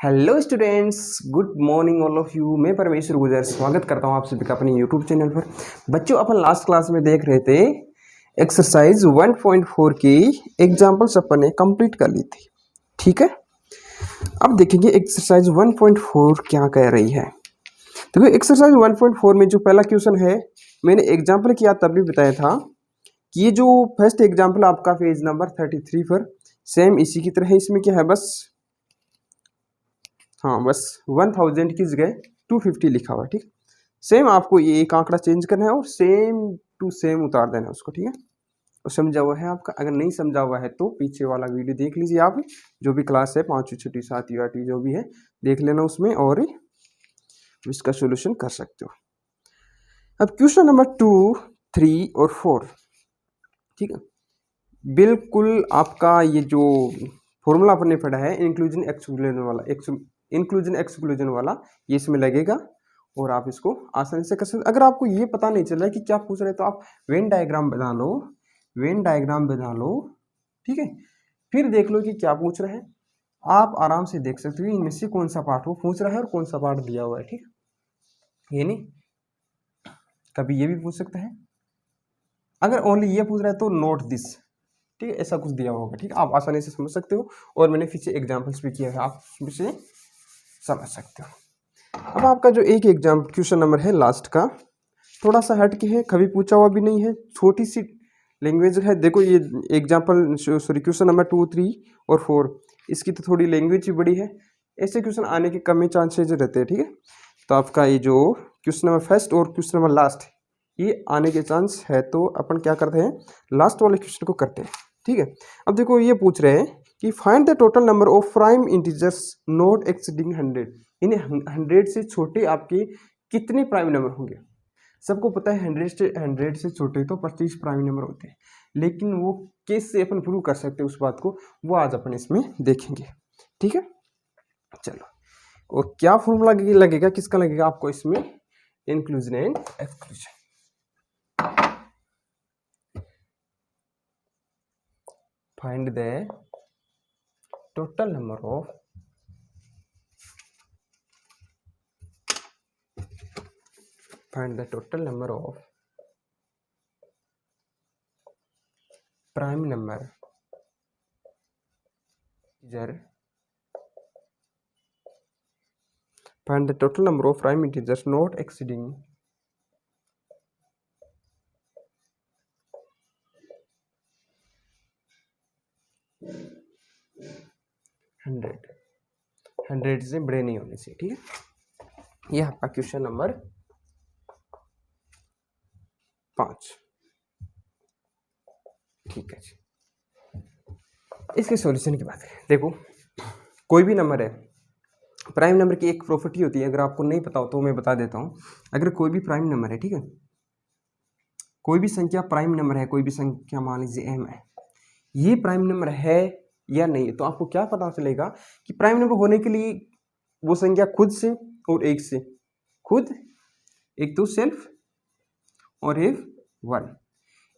Hello students, good morning all of you. मैं परमेश्वर गुजर स्वागत करता हूं आप सभी का अपने यूट्यूब चैनल पर। बच्चों, अपन लास्ट क्लास में देख रहे थे एक्सरसाइज 1.4 की एग्जाम्पल्स अपन ने कंप्लीट कर ली थी। ठीक है, अब देखेंगे एक्सरसाइज 1.4 क्या कह रही है। देखो, एक्सरसाइज 1.4 में जो पहला क्वेश्चन है, मैंने एग्जाम्पल किया तब भी बताया था कि ये जो फर्स्ट एग्जाम्पल आपका पेज नंबर 33 पर सेम इसी की तरह है। इसमें क्या है, बस 1000 की जगह 250 लिखा हुआ है। ठीक, सेम आपको ये एक आंकड़ा चेंज करना है और सेम टू सेम उतार देना है उसको। ठीक है, और समझा हुआ है आपका? अगर नहीं समझा हुआ है तो पीछे वाला वीडियो देख लीजिए आप, जो भी क्लास है 5वीं 6वीं 7वीं 8वीं जो भी है देख लेना उसमें, और इसका सोल्यूशन कर सकते हो। अब क्वेश्चन नंबर 2, 3 और 4। ठीक है, बिल्कुल आपका ये जो फॉर्मूला अपन ने पढ़ा है इंक्लूजन एक्सक्लूजन वाला, ये इसमें लगेगा और आप इसको आसानी से कर सकते। अगर आपको ये पता नहीं चल रहा है कि क्या पूछ रहे हैं तो आप वेन डायग्राम बना लो। ठीक है, फिर देख लो कि क्या पूछ रहे हैं। आप आराम से देख सकते हो इनमें से कौन सा पार्ट वो पूछ रहा है और कौन सा पार्ट दिया हुआ है। ठीक, ये नहीं, कभी ये भी पूछ सकता है। अगर ओनली ये पूछ रहा है तो नोट दिस। ठीक है, ऐसा कुछ दिया होगा। ठीक है, आप आसानी से समझ सकते हो और मैंने पीछे एग्जाम्पल्स भी किया है, आप इसे समझ सकते हो। अब आपका जो एक एग्जाम क्वेश्चन नंबर है लास्ट का, थोड़ा सा हट के है, कभी पूछा हुआ भी नहीं है, छोटी सी लैंग्वेज है। देखो ये एग्जाम्पल क्वेश्चन नंबर 2, 3 और 4, इसकी तो थोड़ी लैंग्वेज ही बड़ी है। ऐसे क्वेश्चन आने के कम ही चांसेज रहते हैं। ठीक है, तो आपका ये जो क्वेश्चन नंबर फर्स्ट और क्वेश्चन नंबर लास्ट, ये आने के चांस है, तो अपन क्या करते हैं, लास्ट वाले क्वेश्चन को करते हैं। ठीक है, अब देखो ये पूछ रहे हैं कि find the total number of prime integers not exceeding 100। यानी 100 से छोटे आपके कितने प्राइम नंबर होंगे। सबको पता है 100 से छोटे तो 25 प्राइम नंबर होते हैं, लेकिन वो कैसे अपन प्रूव कर सकते हैं उस बात को, वो आज अपन इसमें देखेंगे। ठीक है, चलो, और क्या फॉर्मूला लगेगा, किसका लगेगा आपको इसमें, inclusion and exclusion. Find the total number of prime number find the total number of prime integers not exceeding 100 से बड़े नहीं होने चाहिए। ठीक है, ये आपका क्वेश्चन नंबर 5। ठीक है जी, इसके सॉल्यूशन की बात करें। देखो, कोई भी नंबर है, प्राइम नंबर की एक प्रॉपर्टी होती है, अगर आपको नहीं पता हो तो मैं बता देता हूँ। अगर कोई भी प्राइम नंबर है, ठीक है, कोई भी संख्या प्राइम नंबर है, कोई भी संख्या मान लीजिए m है, ये प्राइम नंबर है या नहीं, तो आपको क्या पता चलेगा कि प्राइम नंबर होने के लिए वो संख्या खुद से और एक से, खुद एक तो सेल्फ और एक 1,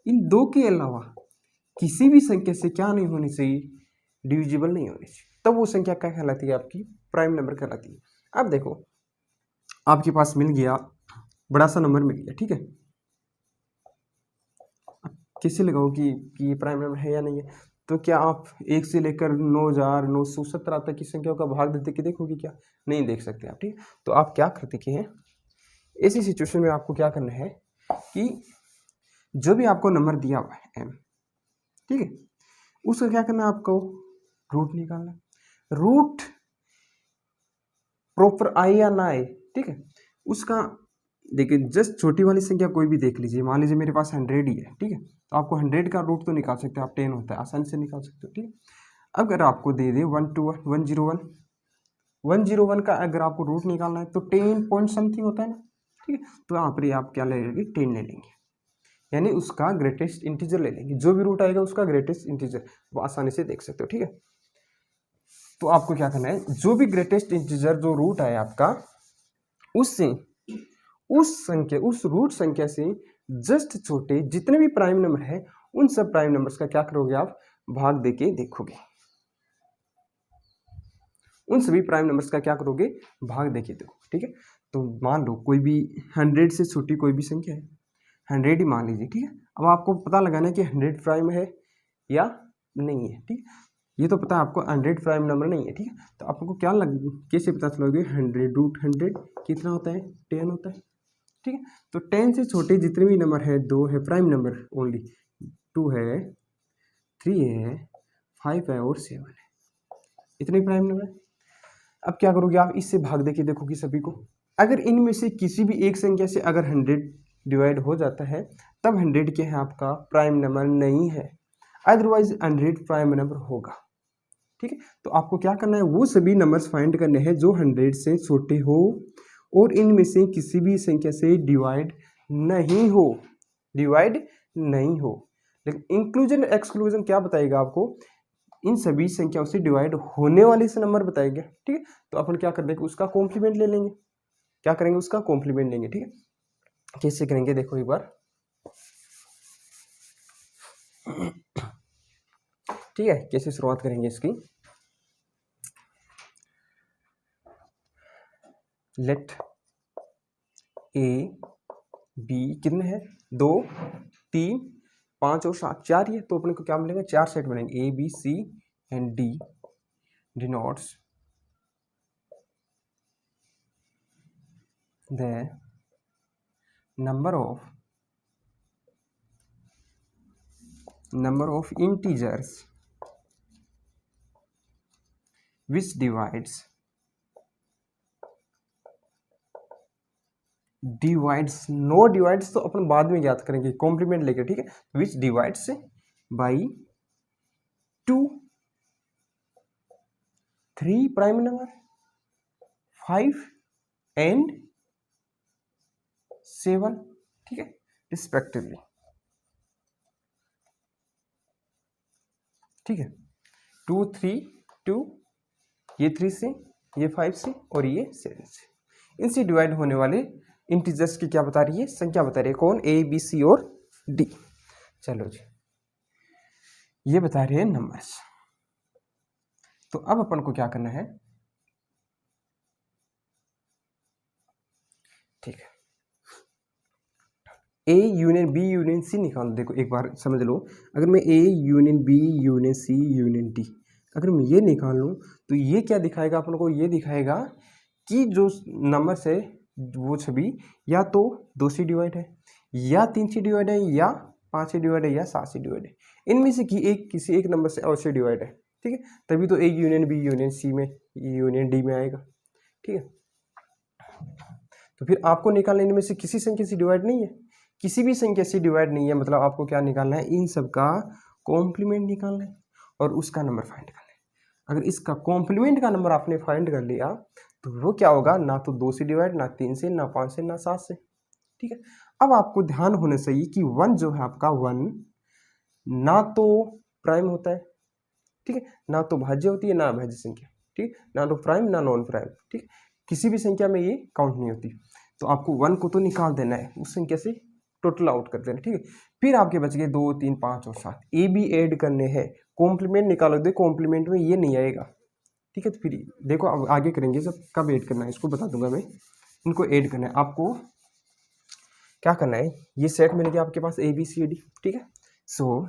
इन दो के अलावा किसी भी संख्या से क्या नहीं होनी चाहिए, डिविजिबल नहीं होनी चाहिए, तब वो संख्या क्या कहलाती है, आपकी प्राइम नंबर कहलाती है। अब देखो, आपके पास मिल गया, बड़ा सा नंबर मिल गया। ठीक है, कैसे लगाओ कि ये प्राइम नंबर है या नहीं है, तो क्या आप 1 से लेकर 9970 तक की संख्याओं का भाग देते कि देखोगे, क्या नहीं देख सकते आप। ठीक, तो आप क्या करते कि हैं, ऐसी सिचुएशन में आपको क्या करना है कि जो भी आपको नंबर दिया हुआ है m, ठीक है, उसका क्या करना है, आपको रूट निकालना। रूट प्रॉपर आए या ना आए, ठीक है, उसका देखिए, जस्ट छोटी वाली संख्या कोई भी देख लीजिए, मान लीजिए मेरे पास 100 ही है। ठीक है, तो आपको 100 का रूट तो निकाल सकते हो आप, 10 होता है, आसानी से निकाल सकते हो। ठीक है, अगर आपको दे दे 101 का अगर आपको रूट निकालना है तो 10 पॉइंट समथिंग होता है ना। ठीक है, तो यहाँ पर आप क्या ले लेंगे, 10 ले लेंगे, यानी उसका ग्रेटेस्ट इंटीजर ले लेंगे, जो भी रूट आएगा उसका ग्रेटेस्ट इंटीजर, वो आसानी से देख सकते हो। ठीक है, तो आपको क्या करना है, जो भी ग्रेटेस्ट इंटीजर जो रूट आए आपका, उससे उस रूट संख्या से जस्ट छोटे जितने भी प्राइम नंबर है, उन सब प्राइम नंबर्स का क्या करोगे आप, भाग देके देखोगे। उन सभी प्राइम नंबर्स का क्या करोगे, भाग देखिए देखो, ठीक है। तो मान लो कोई भी 100 से छोटी कोई भी संख्या है, 100 ही मान लीजिए, ठीक है। अब आपको पता लगाना है कि 100 प्राइम है या नहीं है, ठीक है। ये तो पता है आपको 100 प्राइम नंबर नहीं है, ठीक है। तो आपको क्या कैसे पता चलोगे, 100 √ 100 कितना होता है, 10 होता है, ठीक है। तो 10 से छोटे जितने भी नंबर है, 2 है प्राइम नंबर ओनली, 2 है, 3 है, 5 है और 7 है, इतने प्राइम नंबर। अब क्या करोगे आप, इससे भाग देके देखोगे सभी को। अगर इनमें से किसी भी एक संख्या से अगर 100 डिवाइड हो जाता है, तब 100 क्या है आपका प्राइम नंबर नहीं है, अदरवाइज 100 प्राइम नंबर होगा, ठीक है। तो आपको क्या करना है, वो सभी नंबर्स फाइंड करने हैं जो 100 से छोटे हो और इनमें से किसी भी संख्या से डिवाइड नहीं हो, डिवाइड नहीं हो। लेकिन इंक्लूजन एक्सक्लूजन क्या बताएगा आपको, इन सभी संख्याओं से डिवाइड होने वाले से नंबर बताएगा, ठीक है। तो अपन क्या कर देंगे, उसका कॉम्प्लीमेंट ले लेंगे, क्या करेंगे, उसका कॉम्प्लीमेंट लेंगे, ठीक है। कैसे करेंगे देखो एक बार, ठीक है, कैसे शुरुआत करेंगे इसकी। लेट ए बी कितने हैं, 2 3 5 और 7, 4 ही है, तो अपने को क्या मिलेगा, 4 सेट बनेंगे, A B C and D denotes the number of integers which divides no divides तो अपन बाद में याद करेंगे, कॉम्प्लीमेंट लेकर, ठीक है। विच divides by 2 3 prime number 5 and 7, ठीक है, रिस्पेक्टिवली, ठीक है। 2 3 2, ये 3 से, ये 5 से और ये 7 से, इनसे डिवाइड होने वाले इंटीजर्स की क्या बता रही है, संख्या बता रही है, कौन, ए बी सी और डी। चलो जी, ये बता रहे हैं नंबर्स। तो अब अपन को क्या करना है, ठीक है, A union B union C निकाल, देखो एक बार समझ लो, अगर मैं A union B union C union D अगर मैं ये निकाल लूँ, तो ये क्या दिखाएगा अपन को, ये दिखाएगा कि जो नंबर है वो सभी या तो 2 से डिवाइड है, या 3 से डिवाइड है, या 5 से डिवाइड है, या 7 से डिवाइड है, इनमें से किसी एक नंबर से और से डिवाइड है, ठीक है। तभी तो A union B union C में यूनियन डी में आएगा, ठीक है। तो फिर आपको निकालना, इनमें से किसी संख्या से डिवाइड नहीं है, किसी भी संख्या से डिवाइड नहीं है, मतलब आपको क्या निकालना है, इन सब का कॉम्प्लीमेंट निकालना है और उसका नंबर फाइंड करना है। अगर इसका कॉम्प्लीमेंट का नंबर आपने फाइंड कर लिया, तो वो क्या होगा, ना तो 2 से डिवाइड, ना 3 से, ना 5 से, ना 7 से, ठीक है। अब आपको ध्यान होना चाहिए कि 1 जो है आपका, 1 ना तो प्राइम होता है, ठीक है, ना तो भाज्य होती है, ना अभाज्य संख्या, ठीक, ना तो प्राइम ना नॉन प्राइम, ठीक, किसी भी संख्या में ये काउंट नहीं होती। तो आपको 1 को तो निकाल देना है, उस संख्या से टोटल आउट कर देना, ठीक है। फिर आपके बच गए 2 3 5 और 7, ए भी ऐड करने हैं, कॉम्प्लीमेंट निकालो, दे कॉम्प्लीमेंट में ये नहीं आएगा, ठीक है। तो फिर देखो अब आगे करेंगे, जब कब ऐड करना है इसको बता दूंगा मैं, इनको ऐड करना है। आपको क्या करना है, ये सेट मिल गया आपके पास ए बी सी डी, ठीक है। सो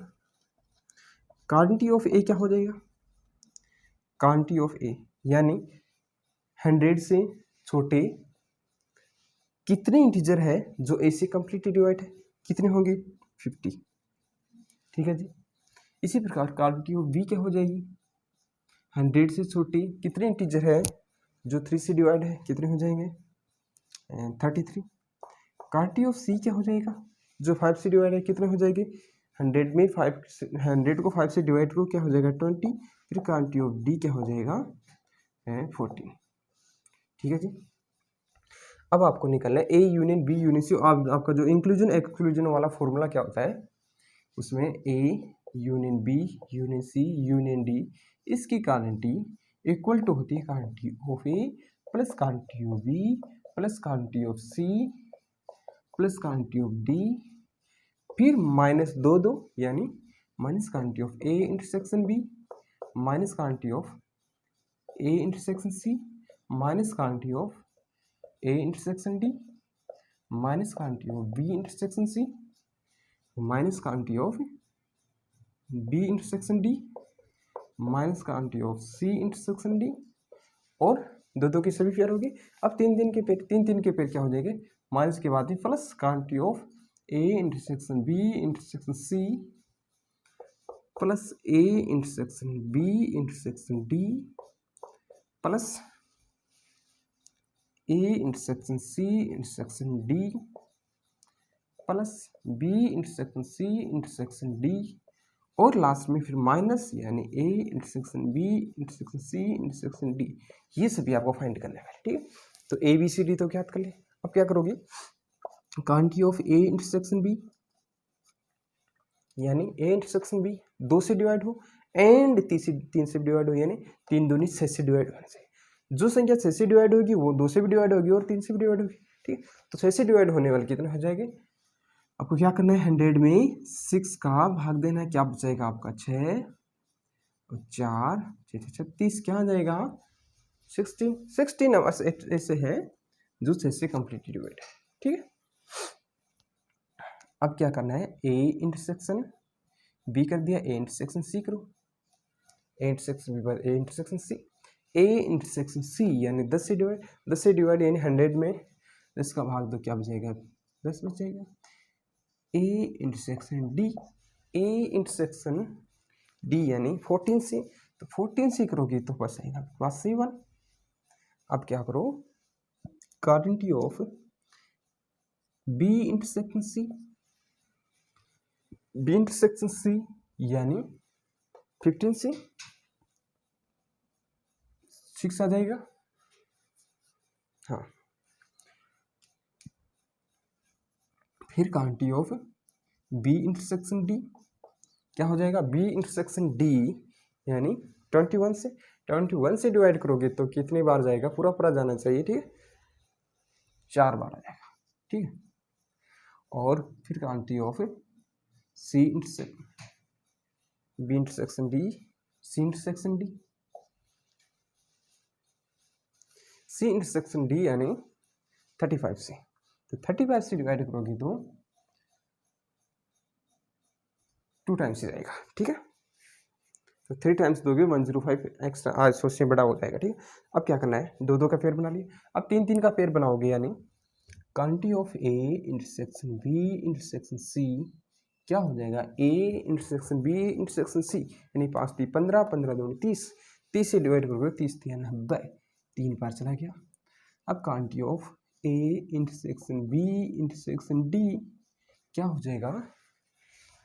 क्वांटिटी ऑफ ए क्या हो जाएगा, क्वांटिटी ऑफ ए यानी 100 से छोटे कितने इंटीजर है जो ए से कंप्लीटली डिवाइड है, कितने होंगे, 50, ठीक है जी। इसी प्रकार क्वांटिटी ऑफ बी क्या हो जाएगी, 100 से छोटे कितने इंटीजर है जो 3 से डिवाइड है, कितने हो जाएंगे, 33। क्वांटिटी ऑफ सी क्या हो जाएगा, जो 5 से डिवाइड है, कितने हो जाएंगे, 100 में 100 को 5 से डिवाइड करो, क्या हो जाएगा, 20। फिर क्वांटिटी ऑफ डी क्या हो जाएगा, 14, ठीक है जी। अब आपको निकलना है A union B union C. आपका जो इंक्लूजन एक्सक्लूजन वाला फॉर्मूला क्या होता है, उसमें A union B union C union D, इसकी क्वांटिटी इक्वल टू होती है quantity of A plus quantity of B plus quantity of C plus quantity of D, फिर माइनस 2 यानी minus quantity of A intersection B minus quantity of A intersection C minus quantity of A intersection D minus quantity of B intersection C minus quantity of B intersection D minus quantity of C intersection D और दो दो की सभी pair होगी। अब तीन तीन के पेयर क्या हो जाएंगे, माइनस के बाद ही plus quantity of A intersection B intersection C plus A intersection B intersection D plus A intersection C intersection D plus B intersection C intersection D और लास्ट में फिर माइनस यानी A intersection B intersection C intersection D. ये सभी आपको find करना है, ठीक है। तो ए बी सी डी तो ज्ञात कर ले। अब क्या करोगे, quantity of A intersection B यानी ए इंटरसेक्शन बी 2 से डिवाइड हो एंड 3 से डिवाइड हो, यानी 3 दूनी 6 से डिवाइड होने से जो संख्या 6 से डिवाइड होगी वो 2 से भी डिवाइड होगी और 3 से भी डिवाइड होगी, ठीक। तो 6 से डिवाइड होने वाले कितने हो जाएंगे, आपको क्या करना है 100 में 6 का भाग देना है, क्या बचेगा आपका 6 और 4 6 36 क्या आ जाएगा 16 ऐसे है जो 6 से कंप्लीटली डिवाइड है, ठीक है। अब क्या करना है ए इंटरसेक्शन बी कर दिया, ए इंटरसेक्शन सी करो, ए इंटरसेक्शन बी पर ए इंटरसेक्शन सी, ए इंटरसेक्शन सी यानी 10 से डिवाइड यानी 100 में 10 का भाग दो क्या बचेगा 10 बचेगा। ए इंटरसेक्शन डी, ए इंटरसेक्शन डी यानी 14 से, तो 14 से करोगे तो बचेगा प्लस 1। अब क्या करो quantity of B intersection C, B intersection C यानी 15 से 6 आ जाएगा, हाँ। फिर quantity of B intersection D क्या हो जाएगा, बी इंटरसेक्शन डी यानी 21 से डिवाइड करोगे तो कितनी बार जाएगा, पूरा पूरा जाना चाहिए, ठीक है 4 बार आ जाएगा, ठीक है। और फिर quantity of C intersection B intersection D C intersection D, C intersection D यानी 35 से, तो 35 से डिवाइड करोगे तो 2 टाइम्स ही जाएगा, ठीक है। तो 3 टाइम्स दोगे 105 एक्स्ट्रा आज सोचने बड़ा हो जाएगा, ठीक है। अब क्या करना है 2 का पेयर बना लिए, अब 3 का पेयर बनाओगे यानी quantity of A intersection B intersection C क्या हो जाएगा, A intersection B intersection C यानी 5 3 15 15 2 30 से डिवाइड करोगे 30 3 90, 3 बार चला गया। अब quantity of A intersection B intersection D क्या हो जाएगा,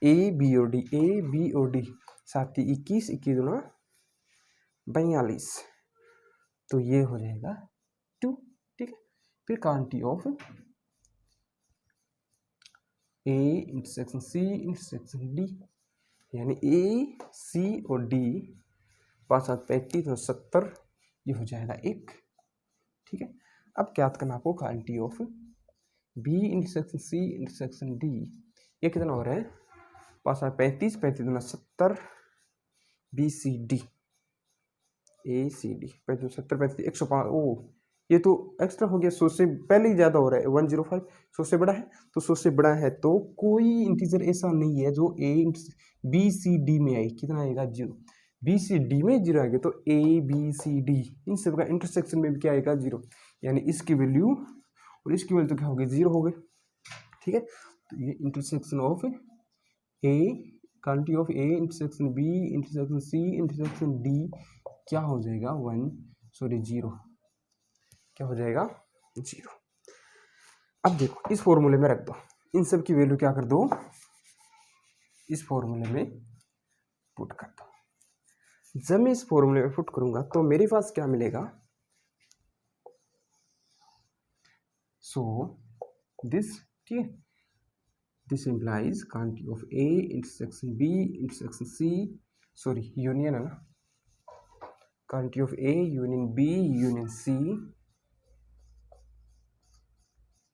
ए बी और डी 7 21 21 दूना 42, तो ये हो जाएगा 2, ठीक है। फिर quantity of A intersection C intersection D यानी ए सी और डी 5 7 35 और 70, ये हो जाएगा 1, ठीक है। अब क्या करना आपको quantity of B intersection C intersection D, ये कितना हो रहा है 5 7 35 35 दूना 70 B C D A C D 35 70 35 105, ओ ये तो एक्स्ट्रा हो गया, 100 से पहले ही ज़्यादा हो रहा है 105, 100 से बड़ा है, तो 100 से बड़ा है तो कोई इंटीजर ऐसा नहीं है जो ए बी सी डी में आए, कितना आएगा 0, बी सी डी में 0 आएगा तो ए बी सी डी इन सब का इंटरसेक्शन में भी क्या आएगा 0, यानी इसकी वैल्यू और इसकी वैल्यू तो क्या हो गई 0 हो गई, ठीक है। तो ये intersection of A quantity of A intersection B intersection C intersection D क्या हो जाएगा 0, क्या हो जाएगा 0। अब देखो इस फॉर्मूले में रख दो, इन सब की वैल्यू क्या कर दो इस फॉर्मूले में पुट कर दो। जब मैं इस फॉर्मूले में पुट करूंगा तो मेरे पास क्या मिलेगा, सो दिस, ठीक है, this implies quantity of A intersection B intersection C, sorry union है ना, quantity of A union B union C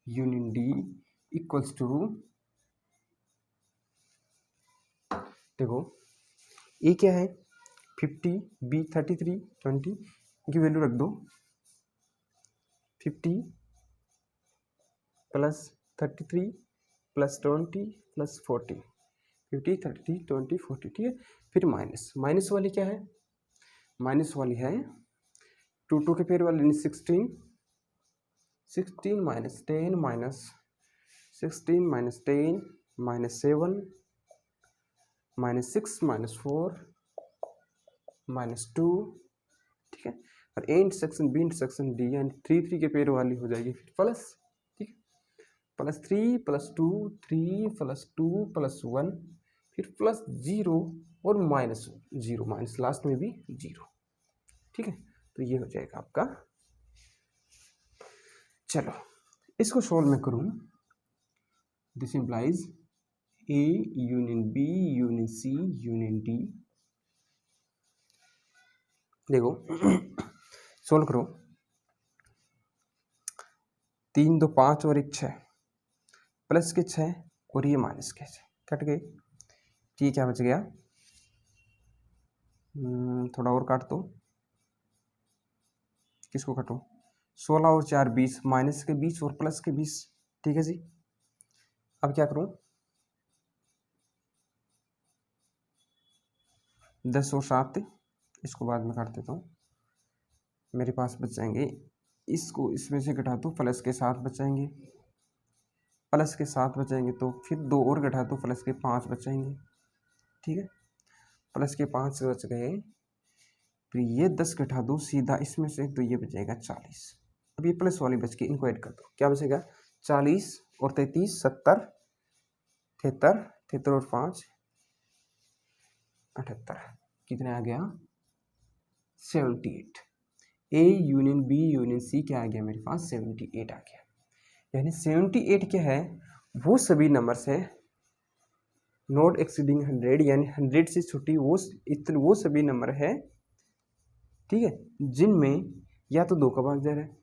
union D equals to, देखो ए क्या है 50 बी 33 20 की वैल्यू रख दो 50 प्लस 33 प्लस 20 प्लस 40 50 30 20 40 ठीक है। फिर माइनस वाली क्या है, माइनस वाली है 2 के पेयर वाली 16 minus 10 minus 16 minus 10 minus 7 minus 6 minus 4 minus 2 ठीक है। और A intersection B intersection D यानी 3 के पेयर वाली हो जाएगी फिर प्लस, ठीक है, प्लस 3 प्लस 2 3 प्लस 2 प्लस 1 फिर प्लस 0 और माइनस 0 माइनस लास्ट में भी 0, ठीक है। तो ये हो जाएगा आपका। चलो इसको सोल्व मैं करूं, this implies A union B union C union D. देखो सोल्व करो, 3 2 5 और 1 6 प्लस के 6 और ये माइनस के 6 कट गए, ठीक, क्या बच गया, थोड़ा और काट दो, किसको काटो, 16 और 4 20 माइनस के 20 और प्लस के 20, ठीक है जी। अब क्या करूं, 10 और 7 इसको बाद में काट देता हूँ, मेरे पास बच जाएंगे, इसको इसमें से घटा दो प्लस के 7 बचाएंगे, प्लस के 7 बचाएंगे तो फिर 2 और घटा दो प्लस के 5 बचाएंगे, ठीक है, प्लस के 5 बच गए, फिर ये 10 घटा दो सीधा इसमें से तो ये बचेगा 40। अब ये प्लस वाली बच गई, इनको ऐड कर दो, क्या बचेगा 40 और 33 70 73 73 और 5 78, कितना आ गया 78। A union B union C क्या आ गया मेरे पास 78 आ गया, यानी 78 क्या है, वो सभी नंबर्स है नॉट एक्सीडिंग 100 यानी 100 से छोटी वो सभी नंबर है, ठीक है, जिनमें या तो 2 का भाग जा रहा है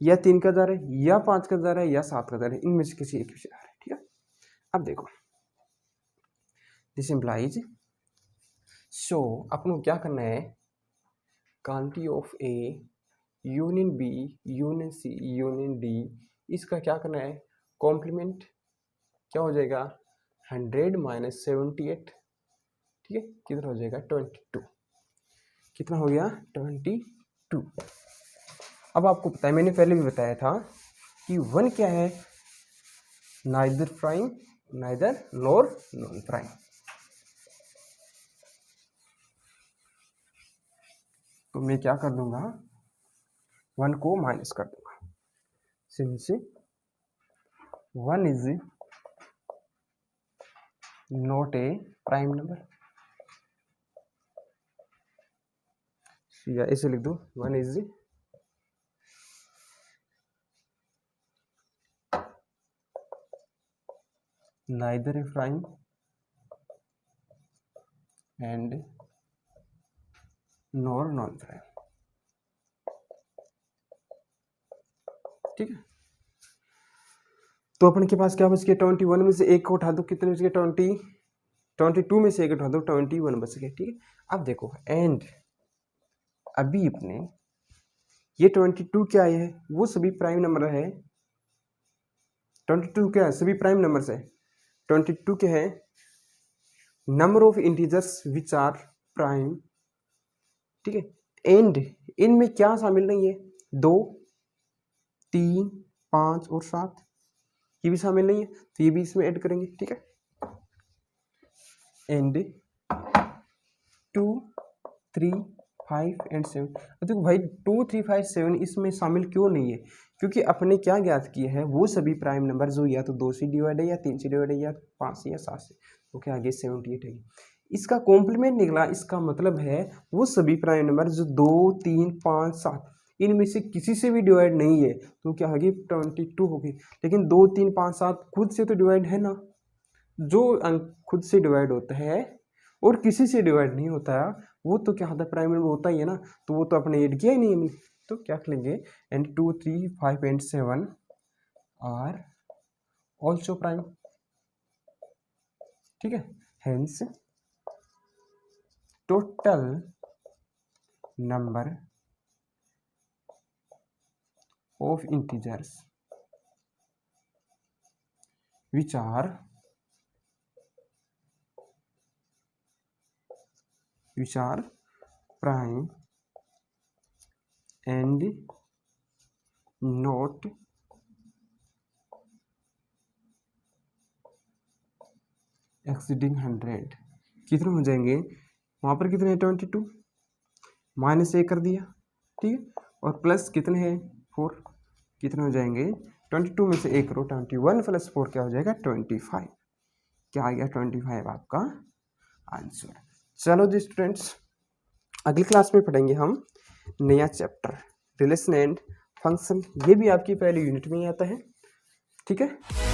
या 3 का जा रहा है या 5 का जा रहा है या 7 का जा रहा है, इनमें से किसी एक जा रहा है, ठीक है। अब देखो दिस इम्प्लाइज, सो अपन को क्या करना है, quantity of A union B union C union D, इसका क्या करना है कॉम्प्लीमेंट, क्या हो जाएगा 100 माइनस 78, ठीक है, कितना हो जाएगा 22, कितना हो गया 22। अब आपको पता है मैंने पहले भी बताया था कि 1 क्या है, neither prime neither nor non prime, तो मैं क्या कर दूंगा 1 को माइनस कर दूंगा, since 1 is not a prime number, या ऐसे लिख दो 1 is neither A prime and nor non prime, ठीक है। तो अपन के पास क्या बच गया 21 में से 1 को उठा दो, कितने बच गए 22 में से 1 उठा दो 21 बच गए, ठीक है। अब देखो एंड अभी अपने ये 22 क्या है, वो सभी प्राइम नंबर है, 22 क्या है सभी प्राइम नंबर है, 22 क्या है number of integers which are prime, ठीक है। एंड इनमें क्या शामिल नहीं है 2 3 5 और 7, ये भी शामिल नहीं है तो ये भी इसमें ऐड करेंगे, ठीक है। एंड 2 3 5 एंड 7, देखो भाई 2 3 5 7 इसमें शामिल क्यों नहीं है, क्योंकि अपने क्या ज्ञात किया है वो सभी प्राइम नंबर जो या तो 2 से डिवाइड है या 3 से डिवाइड है या 5 से या 7 से, तो क्या आगे 78 है, इसका कॉम्प्लीमेंट निकला, इसका मतलब है वो सभी प्राइम नंबर जो 2 3 5 7 इनमें से किसी से भी डिवाइड नहीं है, तो क्या होगी 22 होगी, लेकिन 2 3 5 7 खुद से तो डिवाइड है ना, जो अंक खुद से डिवाइड होता है और किसी से डिवाइड नहीं होता है वो तो क्या होता है प्राइम नंबर होता ही है ना, तो वो तो अपने ऐड किया ही नहीं हमने, तो क्या लेंगे and 2 3 5 and 7 are also prime, ठीक है। Hence total number of integers which are prime and not exceeding 100। कितने हो जाएंगे वहाँ पर, कितने हैं 22, माइनस ए कर दिया, ठीक है, और प्लस कितने हैं 4, कितने हो जाएंगे 22 में से 1 करो, 21 प्लस 4 क्या हो जाएगा 25। क्या आ गया 25 आपका आंसर। चलो जी स्टूडेंट्स, अगली क्लास में पढ़ेंगे हम नया चैप्टर रिलेशन एंड फंक्शन। ये भी आपकी पहली यूनिट में ही आता है, ठीक है।